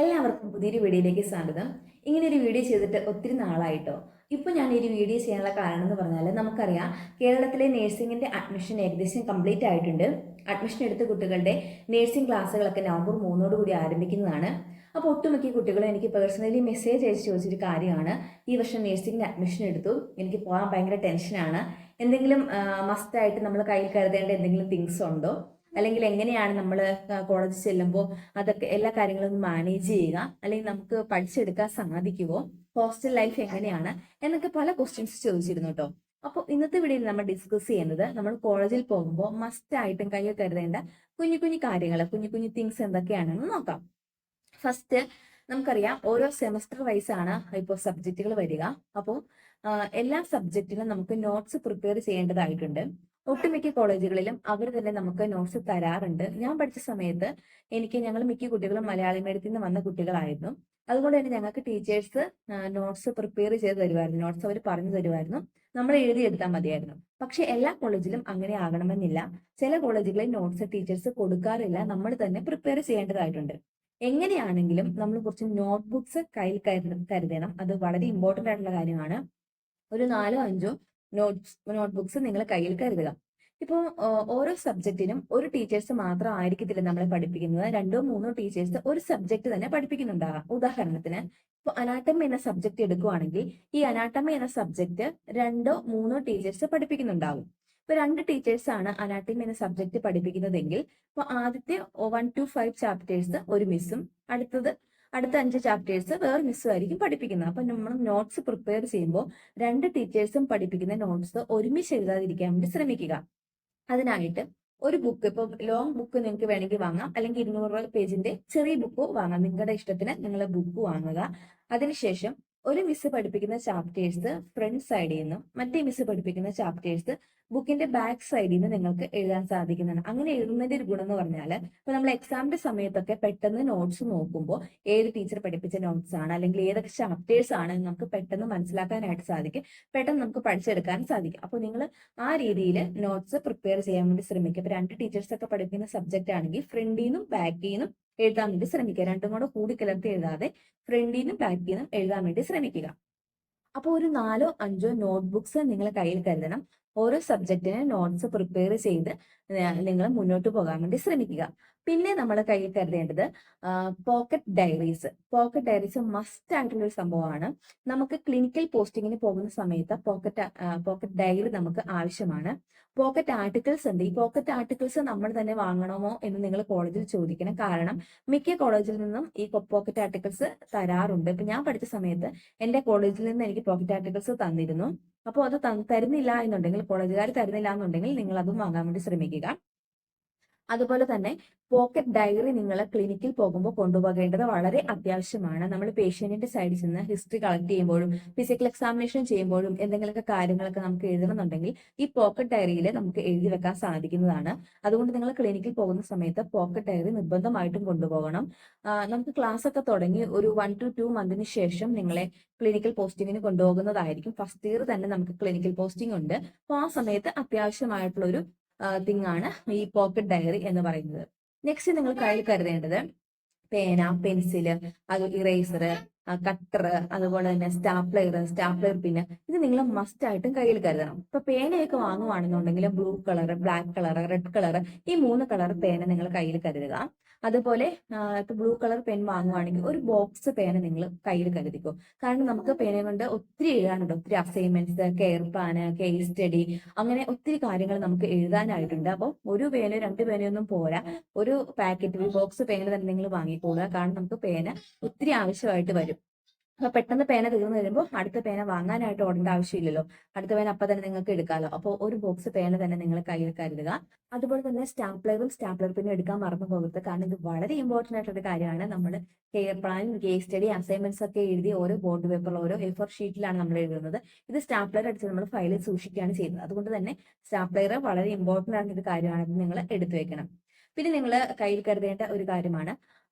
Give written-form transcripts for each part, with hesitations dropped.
എല്ലാവർക്കും പുതിയൊരു വീഡിയോയിലേക്ക് സ്വാഗതം. ഇങ്ങനെ ഒരു വീഡിയോ ചെയ്തിട്ട് ഒത്തിരി നാളായിട്ടോ. ഇപ്പോൾ ഞാൻ ഈ ഒരു വീഡിയോ ചെയ്യാനുള്ള കാരണം എന്ന് പറഞ്ഞാൽ, നമുക്കറിയാം കേരളത്തിലെ നേഴ്സിംഗിന്റെ അഡ്മിഷൻ ഏകദേശം കംപ്ലീറ്റ് ആയിട്ടുണ്ട്. അഡ്മിഷൻ എടുത്ത കുട്ടികളുടെ നേഴ്സിംഗ് ക്ലാസ്സുകളൊക്കെ നവംബർ 3 കൂടി ആരംഭിക്കുന്നതാണ്. അപ്പോൾ ഒട്ടുമിക്ക കുട്ടികളും എനിക്ക് പേഴ്സണലി മെസ്സേജ് അയച്ച് ചോദിച്ചൊരു കാര്യമാണ്, ഈ വർഷം നേഴ്സിംഗിന് അഡ്മിഷൻ എടുത്തു, എനിക്ക് പോകാൻ ഭയങ്കര ടെൻഷനാണ്, എന്തെങ്കിലും മസ്റ്റായിട്ട് നമ്മൾ കയ്യിൽ കരുതേണ്ട എന്തെങ്കിലും തിങ്സ് ഉണ്ടോ, അല്ലെങ്കിൽ എങ്ങനെയാണ് നമ്മൾ കോളേജിൽ ചെല്ലുമ്പോൾ അതൊക്കെ എല്ലാ കാര്യങ്ങളും മാനേജ് ചെയ്യുക, അല്ലെങ്കിൽ നമുക്ക് പഠിച്ചെടുക്കാൻ സാധിക്കുമോ, ഹോസ്റ്റൽ ലൈഫ് എങ്ങനെയാണ് എന്നൊക്കെ പല ക്വസ്റ്റ്യൻസ് ചോദിച്ചിരുന്നു കേട്ടോ. അപ്പോൾ ഇന്നത്തെ വീഡിയോയിൽ നമ്മൾ ഡിസ്കസ് ചെയ്യുന്നത്, നമ്മൾ കോളേജിൽ പോകുമ്പോൾ മസ്റ്റ് ആയിട്ടും കയ്യിൽ കരുതേണ്ട കുഞ്ഞു കുഞ്ഞു കാര്യങ്ങൾ, കുഞ്ഞു കുഞ്ഞു തിങ്സ് എന്തൊക്കെയാണെന്ന് നോക്കാം. ഫസ്റ്റ്, നമുക്കറിയാം ഓരോ സെമസ്റ്റർ വൈസ് ആണ് ഇപ്പോൾ സബ്ജക്റ്റുകൾ വരിക. അപ്പോൾ എല്ലാ സബ്ജക്റ്റിനും നമുക്ക് നോട്ട്സ് പ്രിപ്പയർ ചെയ്യേണ്ടതായിട്ടുണ്ട്. ഒട്ടുമിക്ക കോളേജുകളിലും അവർ തന്നെ നമുക്ക് നോട്ട്സ് തരാറുണ്ട്. ഞാൻ പഠിച്ച സമയത്ത് ഞങ്ങൾ മിക്ക കുട്ടികളും മലയാളി മീഡിയത്തിൽ നിന്ന് വന്ന കുട്ടികളായിരുന്നു. അതുകൊണ്ട് തന്നെ ഞങ്ങൾക്ക് ടീച്ചേഴ്സ് നോട്ട്സ് പ്രിപ്പയർ ചെയ്ത് തരുമായിരുന്നു. നോട്ട്സ് അവർ പറഞ്ഞു തരുമായിരുന്നു, നമ്മൾ എഴുതിയെടുത്താൽ മതിയായിരുന്നു. പക്ഷെ എല്ലാ കോളേജിലും അങ്ങനെ ആകണമെന്നില്ല. ചില കോളേജുകളിൽ നോട്ട്സ് ടീച്ചേഴ്സ് കൊടുക്കാറില്ല, നമ്മൾ തന്നെ പ്രിപ്പയർ ചെയ്യേണ്ടതായിട്ടുണ്ട്. എങ്ങനെയാണെങ്കിലും നമ്മൾ കുറച്ച് നോട്ട്ബുക്സ് കയ്യിൽ കരുതണം. അത് വളരെ ഇമ്പോർട്ടന്റ് ആയിട്ടുള്ള കാര്യമാണ്. ഒരു 4-5 നോട്ട്ബുക്സ് നിങ്ങൾ കയ്യിൽ കരുതുക. ഇപ്പോൾ ഓരോ സബ്ജക്റ്റിനും ഒരു ടീച്ചേഴ്സ് മാത്രം ആയിരിക്കത്തില്ല നമ്മളെ പഠിപ്പിക്കുന്നത്. 2-3 ടീച്ചേഴ്സ് ഒരു സബ്ജക്ട് തന്നെ പഠിപ്പിക്കുന്നുണ്ടാകാം. ഉദാഹരണത്തിന്, ഇപ്പോൾ അനാട്ടമി എന്ന സബ്ജക്ട് എടുക്കുവാണെങ്കിൽ ഈ അനാട്ടമി എന്ന സബ്ജക്ട് 2-3 ടീച്ചേഴ്സ് പഠിപ്പിക്കുന്നുണ്ടാകും. ഇപ്പൊ 2 ടീച്ചേഴ്സ് ആണ് അനാട്ടമി എന്ന സബ്ജക്ട് പഠിപ്പിക്കുന്നതെങ്കിൽ, ഇപ്പൊ ആദ്യത്തെ 1 to 5 ചാപ്റ്റേഴ്സ് ഒരു മിസ്സും അടുത്ത 5 ചാപ്റ്റേഴ്സ് വേറെ മിസ്സും ആയിരിക്കും പഠിപ്പിക്കുന്നത്. അപ്പൊ നമ്മൾ നോട്ട്സ് പ്രിപ്പയർ ചെയ്യുമ്പോൾ 2 ടീച്ചേഴ്സും പഠിപ്പിക്കുന്ന നോട്ട്സ് ഒരുമിച്ച് എഴുതാതിരിക്കാൻ വേണ്ടി ശ്രമിക്കുക. അതിനായിട്ട് ഒരു ബുക്ക്, ഇപ്പൊ ലോങ് ബുക്ക് നിങ്ങൾക്ക് വേണമെങ്കിൽ വാങ്ങാം, അല്ലെങ്കിൽ 200 പേജിന്റെ ചെറിയ ബുക്ക് വാങ്ങാം. നിങ്ങളുടെ ഇഷ്ടത്തിന് നിങ്ങൾ ബുക്ക് വാങ്ങുക. അതിനുശേഷം ഒരു മിസ് പഠിപ്പിക്കുന്ന ചാപ്റ്റേഴ്സ് ഫ്രണ്ട് സൈഡിൽ നിന്നും മറ്റേ മിസ് പഠിപ്പിക്കുന്ന ചാപ്റ്റേഴ്സ് ബുക്കിന്റെ ബാക്ക് സൈഡിൽ നിന്ന് നിങ്ങൾക്ക് എഴുതാൻ സാധിക്കുന്നതാണ്. അങ്ങനെ എഴുതുന്നതിന്റെ ഒരു ഗുണം എന്ന് പറഞ്ഞാൽ, ഇപ്പൊ നമ്മൾ എക്സാമിന്റെ സമയത്തൊക്കെ പെട്ടെന്ന് നോട്ട്സ് നോക്കുമ്പോൾ ഏത് ടീച്ചർ പഠിപ്പിച്ച നോട്ട്സ് ആണ്, അല്ലെങ്കിൽ ഏതൊക്കെ ചാപ്റ്റേഴ്സ് ആണ് നമുക്ക് പെട്ടെന്ന് മനസ്സിലാക്കാനായിട്ട് സാധിക്കും, പെട്ടെന്ന് നമുക്ക് പഠിച്ചെടുക്കാൻ സാധിക്കും. അപ്പോൾ നിങ്ങൾ ആ രീതിയിൽ നോട്ട്സ് പ്രിപ്പയർ ചെയ്യാൻ വേണ്ടി ശ്രമിക്കുക. ഇപ്പൊ 2 ടീച്ചേഴ്സ് ഒക്കെ പഠിപ്പിക്കുന്ന സബ്ജക്റ്റ് ആണെങ്കിൽ ഫ്രണ്ടിൽ നിന്നും ബാക്കിൽ നിന്നും എഴുതാൻ വേണ്ടി ശ്രമിക്കുക. രണ്ടും കൂടെ കൂടിക്കലർത്തി എഴുതാതെ ഫ്രണ്ടിൽ നിന്നും ബാക്കിൽ നിന്നും എഴുതാൻ വേണ്ടി ശ്രമിക്കുക. അപ്പോൾ ഒരു 4-5 നോട്ട്ബുക്സ് നിങ്ങൾ കയ്യിൽ കരുതണം. ഓരോ സബ്ജക്റ്റിന് നോട്ട്സ് പ്രിപ്പയർ ചെയ്ത് നിങ്ങൾ മുന്നോട്ട് പോകാൻ വേണ്ടി ശ്രമിക്കുക. പിന്നെ നമ്മൾ കയ്യിൽ കരുതേണ്ടത് പോക്കറ്റ് ഡയറീസ് മസ്റ്റ് ആയിട്ടുള്ള ഒരു സംഭവമാണ്. നമുക്ക് ക്ലിനിക്കൽ പോസ്റ്റിങ്ങിന് പോകുന്ന സമയത്ത് പോക്കറ്റ് ഡയറി നമുക്ക് ആവശ്യമാണ്. പോക്കറ്റ് ആർട്ടിക്കിൾസ് ഉണ്ട്. ഈ പോക്കറ്റ് ആർട്ടിക്കിൾസ് നമ്മൾ തന്നെ വാങ്ങണമോ എന്ന് നിങ്ങൾ കോളേജിൽ ചോദിക്കണം. കാരണം മിക്ക കോളേജിൽ നിന്നും ഈ പോക്കറ്റ് ആർട്ടിക്കിൾസ് തരാറുണ്ട്. ഇപ്പൊ ഞാൻ പഠിച്ച സമയത്ത് എന്റെ കോളേജിൽ നിന്ന് എനിക്ക് പോക്കറ്റ് ആർട്ടിക്കിൾസ് തന്നിരുന്നു. അപ്പോൾ അത് തരുന്നില്ല എന്നുണ്ടെങ്കിൽ, കോളേജുകാർ തരുന്നില്ല എന്നുണ്ടെങ്കിൽ നിങ്ങൾ അതും വാങ്ങാൻ വേണ്ടി ശ്രമിക്കുക. അതുപോലെ തന്നെ പോക്കറ്റ് ഡയറി നിങ്ങൾ ക്ലിനിക്കിൽ പോകുമ്പോൾ കൊണ്ടുപോകേണ്ടത് വളരെ അത്യാവശ്യമാണ്. നമ്മൾ പേഷ്യന്റിന്റെ സൈഡിൽ നിന്ന് ഹിസ്റ്ററി കളക്ട് ചെയ്യുമ്പോഴും ഫിസിക്കൽ എക്സാമിനേഷൻ ചെയ്യുമ്പോഴും എന്തെങ്കിലുമൊക്കെ കാര്യങ്ങളൊക്കെ നമുക്ക് എഴുതണമെന്നുണ്ടെങ്കിൽ ഈ പോക്കറ്റ് ഡയറിയിൽ നമുക്ക് എഴുതി വെക്കാൻ സാധിക്കുന്നതാണ്. അതുകൊണ്ട് നിങ്ങൾ ക്ലിനിക്കിൽ പോകുന്ന സമയത്ത് പോക്കറ്റ് ഡയറി നിർബന്ധമായിട്ടും കൊണ്ടുപോകണം. നമുക്ക് ക്ലാസ് ഒക്കെ തുടങ്ങി ഒരു 1 to 2 മന്തിന് ശേഷം നിങ്ങളെ ക്ലിനിക്കൽ പോസ്റ്റിങ്ങിന് കൊണ്ടുപോകുന്നതായിരിക്കും. ഫസ്റ്റ് ഇയർ തന്നെ നമുക്ക് ക്ലിനിക്കൽ പോസ്റ്റിംഗ് ഉണ്ട്. അപ്പോൾ ആ സമയത്ത് അത്യാവശ്യമായിട്ടുള്ള ഒരു തിങ് ആണ് ഈ പോക്കറ്റ് ഡയറി എന്ന് പറയുന്നത്. നെക്സ്റ്റ് നിങ്ങൾ കയ്യിൽ കരുതേണ്ടത് പേന, പെൻസില്, അത് ഇറേസർ, കട്ടർ, അതുപോലെ തന്നെ സ്റ്റാപ്ലർ പിന്ന്, ഇത് നിങ്ങൾ മസ്റ്റ് ആയിട്ടും കയ്യിൽ കരുതണം. ഇപ്പൊ പേനയൊക്കെ വാങ്ങുവാണെന്നുണ്ടെങ്കിൽ blue colour, black colour, red colour, ഈ 3 കളർ പേന നിങ്ങൾ കയ്യിൽ കരുതുക. അതുപോലെ ഇപ്പൊ ബ്ലൂ കളർ പെൻ വാങ്ങുവാണെങ്കിൽ ഒരു ബോക്സ് പേന നിങ്ങൾ കയ്യിൽ കരുതിക്കോ. കാരണം നമുക്ക് പേന കൊണ്ട് ഒത്തിരി എഴുതാനുണ്ട്. ഒത്തിരി assignments, care plan, case study, അങ്ങനെ ഒത്തിരി കാര്യങ്ങൾ നമുക്ക് എഴുതാനായിട്ടുണ്ട്. അപ്പോൾ ഒരു പേന 2 പേനയൊന്നും പോരാ, ഒരു പാക്കറ്റ്, ഒരു ബോക്സ് പേന തന്നെ നിങ്ങൾ വാങ്ങിക്കൊള്ളുക. കാരണം നമുക്ക് പേന ഒത്തിരി ആവശ്യമായിട്ട് വരും. അപ്പൊ പെട്ടെന്ന് പേന തീർന്നു വരുമ്പോൾ അടുത്ത പേന വാങ്ങാനായിട്ട് ഓടേണ്ട ആവശ്യമില്ലല്ലോ. അടുത്ത പേന അപ്പൊ തന്നെ നിങ്ങൾക്ക് എടുക്കാമല്ലോ. അപ്പോൾ ഒരു ബോക്സ് പേന തന്നെ നിങ്ങൾ കയ്യിൽ കരുതുക. അതുപോലെ തന്നെ സ്റ്റാപ്ലർ പിന്നും എടുക്കാൻ മറന്നു പോകരുത്. കാരണം ഇത് വളരെ ഇമ്പോർട്ടന്റ് ആയിട്ടൊരു കാര്യമാണ്. നമ്മൾ care plan, case study, assignments ഒക്കെ എഴുതി ഓരോ ബോർഡ് പേപ്പറിൽ, ഓരോ A4 ഷീറ്റിലാണ് നമ്മൾ എഴുതുന്നത്. ഇത് സ്റ്റാപ്ലർ അടിച്ച് നമ്മൾ ഫയലിൽ സൂക്ഷിക്കുകയാണ് ചെയ്യുന്നത്. അതുകൊണ്ട് തന്നെ സ്റ്റാപ്ലർ വളരെ ഇമ്പോർട്ടന്റ് ആയിട്ടൊരു കാര്യമാണ്. ഇത് നിങ്ങൾ എടുത്തു വെക്കണം. പിന്നെ നിങ്ങൾ കയ്യിൽ കരുതേണ്ട ഒരു കാര്യമാണ്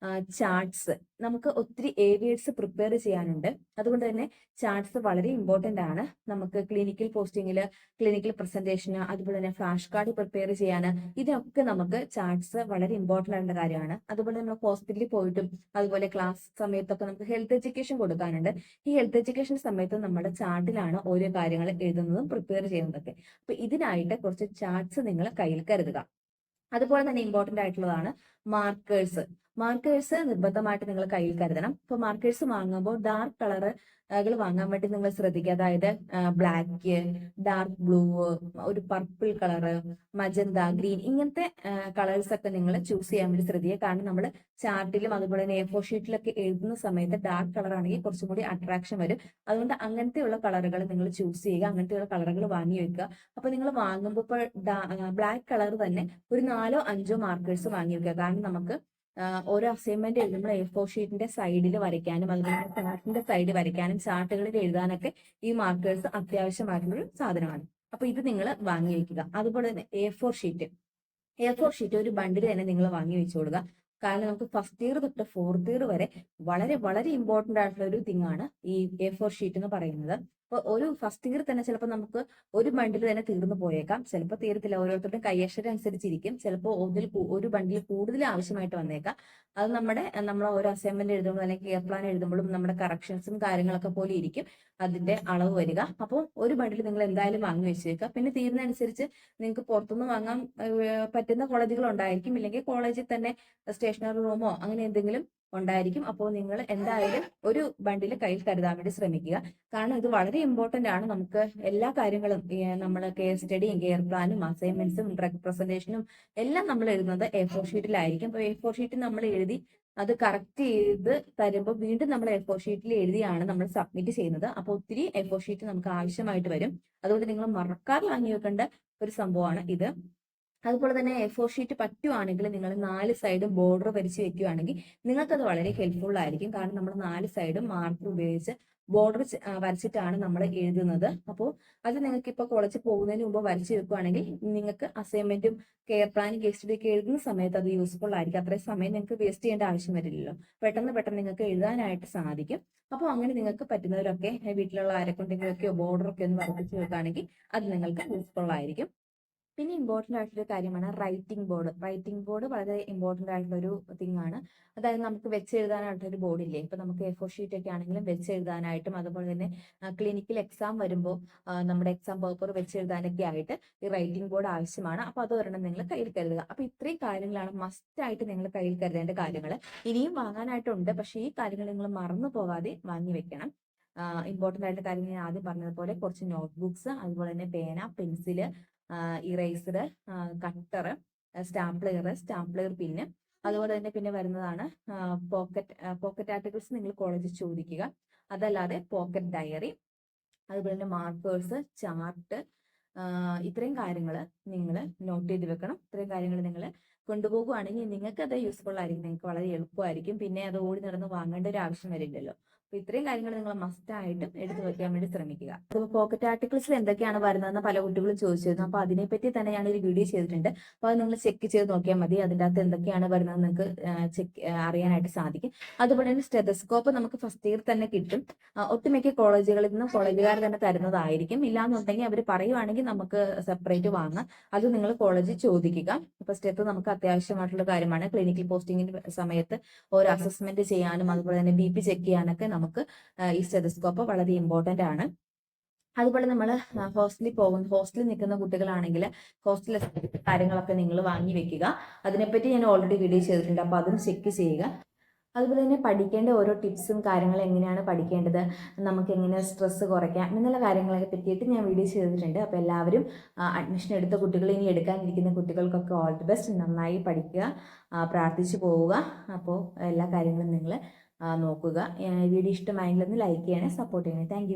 ചാർട്ട്സ്. നമുക്ക് ഒത്തിരി വേഡ്സ് പ്രിപ്പയർ ചെയ്യാനുണ്ട്. അതുകൊണ്ട് തന്നെ ചാർട്ട്സ് വളരെ ഇമ്പോർട്ടന്റ് ആണ്. നമുക്ക് ക്ലിനിക്കൽ പോസ്റ്റിങ്ങിൽ ക്ലിനിക്കൽ പ്രസന്റേഷന്, അതുപോലെ തന്നെ ഫ്ലാഷ് കാർഡ് പ്രിപ്പയർ ചെയ്യാൻ, ഇതിനൊക്കെ നമുക്ക് ചാർട്ട്സ് വളരെ ഇമ്പോർട്ടന്റ് ആയിട്ടുള്ള കാര്യമാണ്. അതുപോലെ നമ്മൾ ഹോസ്പിറ്റലിൽ പോയിട്ടും അതുപോലെ ക്ലാസ് സമയത്തൊക്കെ നമുക്ക് ഹെൽത്ത് എഡ്യൂക്കേഷൻ കൊടുക്കാനുണ്ട്. ഈ ഹെൽത്ത് എഡ്യൂക്കേഷൻ സമയത്ത് നമ്മുടെ ചാർട്ടിലാണ് ഓരോ കാര്യങ്ങൾ എഴുതുന്നതും പ്രിപ്പയർ ചെയ്യുന്നതൊക്കെ. അപ്പൊ ഇതിനായിട്ട് കുറച്ച് ചാർട്ട്സ് നിങ്ങൾ കയ്യിൽ കരുതുക. അതുപോലെ തന്നെ ഇമ്പോർട്ടന്റ് ആയിട്ടുള്ളതാണ് മാർക്കേഴ്സ്. മാർക്കേഴ്സ് നിർബന്ധമായിട്ട് നിങ്ങൾ കയ്യിൽ കരുതണം. ഇപ്പൊ മാർക്കേഴ്സ് വാങ്ങുമ്പോൾ ഡാർക്ക് കളറുകൾ വാങ്ങാൻ വേണ്ടി നിങ്ങൾ ശ്രദ്ധിക്കുക. അതായത് ബ്ലാക്ക്, ഡാർക്ക് ബ്ലൂ, ഒരു പർപ്പിൾ കളറ്, മജന്ത, ഗ്രീൻ, ഇങ്ങനത്തെ കളേഴ്സ് ഒക്കെ നിങ്ങൾ ചൂസ് ചെയ്യാൻ വേണ്ടി ശ്രദ്ധിക്കുക. കാരണം നമ്മൾ ചാർട്ടിലും അതുപോലെ തന്നെ A4 ഷീറ്റിലൊക്കെ എഴുതുന്ന സമയത്ത് ഡാർക്ക് കളർ ആണെങ്കിൽ കുറച്ചും കൂടി അട്രാക്ഷൻ വരും. അതുകൊണ്ട് അങ്ങനത്തെയുള്ള കളറുകൾ നിങ്ങൾ ചൂസ് ചെയ്യുക, അങ്ങനത്തെയുള്ള കളറുകൾ വാങ്ങി വെക്കുക. അപ്പൊ നിങ്ങൾ വാങ്ങുമ്പോൾ ഇപ്പോൾ ബ്ലാക്ക് കളർ തന്നെ ഒരു 4-5 മാർക്കേഴ്സ് വാങ്ങി വെക്കുക. കാരണം നമുക്ക് ഓരോ അസൈൻമെന്റ് എഴുതുമ്പോൾ A4 ഷീറ്റിന്റെ സൈഡിൽ വരയ്ക്കാനും അതുപോലെ ചാർട്ടിന്റെ സൈഡ് വരയ്ക്കാനും ചാർട്ടുകളിൽ എഴുതാനൊക്കെ ഈ മാർക്കേഴ്സ് അത്യാവശ്യമായിട്ടുള്ള സാധനമാണ്. അപ്പൊ ഇത് നിങ്ങൾ വാങ്ങി വെക്കുക. അതുപോലെ തന്നെ A4 ഷീറ്റ് ഒരു ബണ്ടിൽ തന്നെ നിങ്ങൾ വാങ്ങി വെച്ചോളുക. കാരണം നമുക്ക് ഫസ്റ്റ് ഇയർ തൊട്ട് ഫോർത്ത് ഇയർ വരെ വളരെ വളരെ ഇമ്പോർട്ടന്റ് ആയിട്ടുള്ള ഒരു തിങ് ആണ് ഈ A4 ഷീറ്റ് എന്ന് പറയുന്നത്. അപ്പൊ ഒരു ഫസ്റ്റ് ഇയർ തന്നെ ചിലപ്പോൾ നമുക്ക് ഒരു ബണ്ടിൽ തന്നെ തീർന്നു പോയേക്കാം, ചിലപ്പോൾ തീരത്തില്ല. ഓരോരുത്തരുടെയും കൈയക്ഷരം അനുസരിച്ചിരിക്കും. ചിലപ്പോൾ ഒരു ബണ്ടിൽ കൂടുതൽ ആവശ്യമായിട്ട് വന്നേക്കാം. അത് നമ്മൾ ഓരോ അസൈൻമെന്റ് എഴുതുമ്പോഴും അല്ലെങ്കിൽ കെയർ പ്ലാൻ എഴുതുമ്പോഴും നമ്മുടെ കറക്ഷൻസും കാര്യങ്ങളൊക്കെ പോലെ ഇരിക്കും അതിന്റെ അളവ് വരിക. അപ്പോൾ ഒരു ബണ്ടിൽ നിങ്ങൾ എന്തായാലും വാങ്ങി വെച്ചേക്കുക. പിന്നെ തീരുന്നതനുസരിച്ച് നിങ്ങൾക്ക് പുറത്തുനിന്ന് വാങ്ങാൻ പറ്റുന്ന കോളേജുകൾ ഉണ്ടായിരിക്കും, ഇല്ലെങ്കിൽ കോളേജിൽ തന്നെ സ്റ്റേഷനറി റൂമോ അങ്ങനെ എന്തെങ്കിലും ഉണ്ടായിരിക്കും. അപ്പോൾ നിങ്ങൾ എന്തായാലും ഒരു ബണ്ടിൽ കയ്യിൽ കരുതാൻ വേണ്ടി ശ്രമിക്കുക. കാരണം ഇത് വളരെ ഇമ്പോർട്ടന്റ് ആണ്. നമുക്ക് എല്ലാ കാര്യങ്ങളും നമ്മൾ കെയർ സ്റ്റഡിയും കെയർ പ്ലാനും അസൈൻമെന്റ്സും ഡ്രഗ് പ്രസന്റേഷനും എല്ലാം നമ്മൾ എഴുതുന്നത് A4 ഷീറ്റിലായിരിക്കും. അപ്പോൾ A4 ഷീറ്റ് നമ്മൾ എഴുതി അത് കറക്റ്റ് ചെയ്ത് തരുമ്പോൾ വീണ്ടും നമ്മൾ A4 ഷീറ്റിൽ എഴുതിയാണ് നമ്മൾ സബ്മിറ്റ് ചെയ്യുന്നത്. അപ്പോൾ ഒത്തിരി A4 ഷീറ്റ് നമുക്ക് ആവശ്യമായിട്ട് വരും. അതുകൊണ്ട് നിങ്ങൾ മറക്കാതെ വാങ്ങി വെക്കേണ്ട ഒരു സംഭവമാണ് ഇത്. അതുപോലെ തന്നെ A4 ഷീറ്റ് പറ്റുവാണെങ്കിൽ നിങ്ങൾ 4 സൈഡും ബോർഡർ വരച്ച് വെക്കുകയാണെങ്കിൽ നിങ്ങൾക്കത് വളരെ ഹെൽപ്ഫുൾ ആയിരിക്കും. കാരണം നമ്മൾ 4 സൈഡും മാർക്കർ ഉപയോഗിച്ച് ബോർഡർ വരച്ചിട്ടാണ് നമ്മൾ എഴുതുന്നത്. അപ്പോൾ അത് നിങ്ങൾക്ക് ഇപ്പോൾ കോളേജിൽ പോകുന്നതിന് മുമ്പ് വരച്ച് വെക്കുകയാണെങ്കിൽ നിങ്ങൾക്ക് അസൈൻമെന്റും കെയർ പ്ലാനും കേസ് സ്റ്റഡി ഒക്കെ എഴുതുന്ന സമയത്ത് അത് യൂസ്ഫുൾ ആയിരിക്കും. അത്രയും സമയം നിങ്ങൾക്ക് വേസ്റ്റ് ചെയ്യേണ്ട ആവശ്യം വരില്ലല്ലോ. പെട്ടെന്ന് നിങ്ങൾക്ക് എഴുതാനായിട്ട് സാധിക്കും. അപ്പോൾ അങ്ങനെ നിങ്ങൾക്ക് പറ്റുന്നവരൊക്കെ വീട്ടിലുള്ള ആരെക്കൊണ്ടെങ്കിലൊക്കെയോ ബോർഡറൊക്കെ ഒന്ന് വരപ്പിച്ച് വെക്കുകയാണെങ്കിൽ അത് നിങ്ങൾക്ക് യൂസ്ഫുൾ ആയിരിക്കും. പിന്നെ ഇമ്പോർട്ടൻ്റ് ആയിട്ടൊരു കാര്യമാണ് റൈറ്റിംഗ് ബോർഡ്. റൈറ്റിംഗ് ബോർഡ് വളരെ ഇമ്പോർട്ടൻ്റ് ആയിട്ടുള്ളൊരു തിങ് ആണ്. അതായത് നമുക്ക് വെച്ചെഴുതാനായിട്ടൊരു ബോർഡ് ഇല്ലേ, ഇപ്പൊ നമുക്ക് A4 ഷീറ്റ് ഒക്കെ ആണെങ്കിലും വെച്ചെഴുതാനായിട്ടും അതുപോലെ തന്നെ ക്ലിനിക്കൽ എക്സാം വരുമ്പോൾ നമ്മുടെ എക്സാം പേപ്പർ വെച്ചെഴുതാനൊക്കെ ആയിട്ട് ഈ റൈറ്റിംഗ് ബോർഡ് ആവശ്യമാണ്. അപ്പൊ അത് ഒരെണ്ണം നിങ്ങൾ കയ്യിൽ കരുതുക. അപ്പൊ ഇത്രയും കാര്യങ്ങളാണ് മസ്റ്റ് ആയിട്ട് നിങ്ങൾ കയ്യിൽ കരുതേണ്ട കാര്യങ്ങൾ. ഇനിയും വാങ്ങാനായിട്ടുണ്ട്, പക്ഷേ ഈ കാര്യങ്ങൾ നിങ്ങൾ മറന്നു പോകാതെ വാങ്ങി വെക്കണം. ഇമ്പോർട്ടൻ്റ് ആയിട്ടുള്ള കാര്യങ്ങൾ ഞാൻ ആദ്യം പറഞ്ഞതുപോലെ കുറച്ച് നോട്ട്ബുക്സ്, അതുപോലെ തന്നെ പേന, പെൻസില്, ഇറേസർ, കട്ടർ, സ്റ്റാപ്ലെയർ പിന്ന്, അതുപോലെ തന്നെ പിന്നെ വരുന്നതാണ് പോക്കറ്റ് ആർട്ടിക്കിൾസ് നിങ്ങൾ കോളേജിൽ ചോദിക്കുക. അതല്ലാതെ പോക്കറ്റ് ഡയറി, അതുപോലെ തന്നെ മാർക്കേഴ്സ്, ചാർട്ട്, ഇത്രയും കാര്യങ്ങൾ നിങ്ങൾ നോട്ട് ചെയ്ത് വെക്കണം. ഇത്രയും കാര്യങ്ങൾ നിങ്ങൾ കൊണ്ടുപോകുകയാണെങ്കിൽ നിങ്ങൾക്ക് അത് യൂസ്ഫുൾ ആയിരിക്കും, നിങ്ങൾക്ക് വളരെ എളുപ്പമായിരിക്കും. പിന്നെ അത് ഓടി നടന്ന് വാങ്ങേണ്ട ഒരു ആവശ്യം വരില്ലല്ലോ. അപ്പൊ ഇത്രയും കാര്യങ്ങൾ നിങ്ങൾ മസ്റ്റ് ആയിട്ടും എടുത്തു വെക്കാൻ വേണ്ടി ശ്രമിക്കുക. അപ്പോൾ പോക്കറ്റ് ആർട്ടിക്കിൾസിൽ എന്തൊക്കെയാണ് വരുന്നതെന്ന് പല കുട്ടികളും ചോദിച്ചിരുന്നു. അപ്പൊ അതിനെപ്പറ്റി തന്നെ ഞാനൊരു വീഡിയോ ചെയ്തിട്ടുണ്ട്. അപ്പൊ അത് നിങ്ങൾ ചെക്ക് ചെയ്ത് നോക്കിയാൽ മതി. അതിൻ്റെ അകത്ത് എന്തൊക്കെയാണ് വരുന്നത് നിങ്ങൾക്ക് അറിയാനായിട്ട് സാധിക്കും. അതുപോലെ തന്നെ സ്റ്റെതസ്കോപ്പ് നമുക്ക് ഫസ്റ്റ് ഇയർ തന്നെ കിട്ടും. ഒട്ടുമിക്ക കോളേജുകളിൽ നിന്ന് കോളേജുകാർ തന്നെ തരുന്നതായിരിക്കും. ഇല്ലാന്നുണ്ടെങ്കിൽ അവർ പറയുവാണെങ്കിൽ നമുക്ക് സെപ്പറേറ്റ് വാങ്ങാം. അത് നിങ്ങൾ കോളേജിൽ ചോദിക്കുക. അപ്പൊ സ്റ്റെത്ത് നമുക്ക് അത്യാവശ്യമായിട്ടുള്ള കാര്യമാണ്. ക്ലിനിക്കൽ പോസ്റ്റിങ്ങിന്റെ സമയത്ത് ഓരോ അസസ്മെന്റ് ചെയ്യാനും അതുപോലെ തന്നെ BP ചെക്ക് ചെയ്യാനൊക്കെ നമുക്ക് ഈ സ്റ്റെതസ്കോപ്പ് വളരെ ഇമ്പോർട്ടന്റ് ആണ്. അതുപോലെ നമ്മൾ ഹോസ്റ്റലിൽ നിൽക്കുന്ന കുട്ടികളാണെങ്കിൽ ഹോസ്റ്റൽ കാര്യങ്ങളൊക്കെ നിങ്ങൾ വാങ്ങി വെക്കുക. അതിനെപ്പറ്റി ഞാൻ ഓൾറെഡി വീഡിയോ ചെയ്തിട്ടുണ്ട്, അപ്പൊ അതും ചെക്ക് ചെയ്യുക. അതുപോലെ തന്നെ പഠിക്കേണ്ട ഓരോ ടിപ്സും കാര്യങ്ങളും എങ്ങനെയാണ് പഠിക്കേണ്ടത്, നമുക്ക് എങ്ങനെ സ്ട്രെസ് കുറയ്ക്കാം എന്നുള്ള കാര്യങ്ങളൊക്കെ പറ്റിയിട്ട് ഞാൻ വീഡിയോ ചെയ്തിട്ടുണ്ട്. അപ്പോൾ എല്ലാവരും അഡ്മിഷൻ എടുത്ത കുട്ടികൾ, ഇനി എടുക്കാനിരിക്കുന്ന കുട്ടികൾക്കൊക്കെ ഓൾ ദി ബെസ്റ്റ്. നന്നായി പഠിക്കുക, പ്രാർത്ഥിച്ചു പോവുക. അപ്പോൾ എല്ലാ കാര്യങ്ങളും നിങ്ങൾ നോക്കുക. വീഡിയോ ഇഷ്ടമായെങ്കിൽ ഒന്ന് ലൈക്ക് ചെയ്യണേ, സപ്പോർട്ട് ചെയ്യണേ. താങ്ക്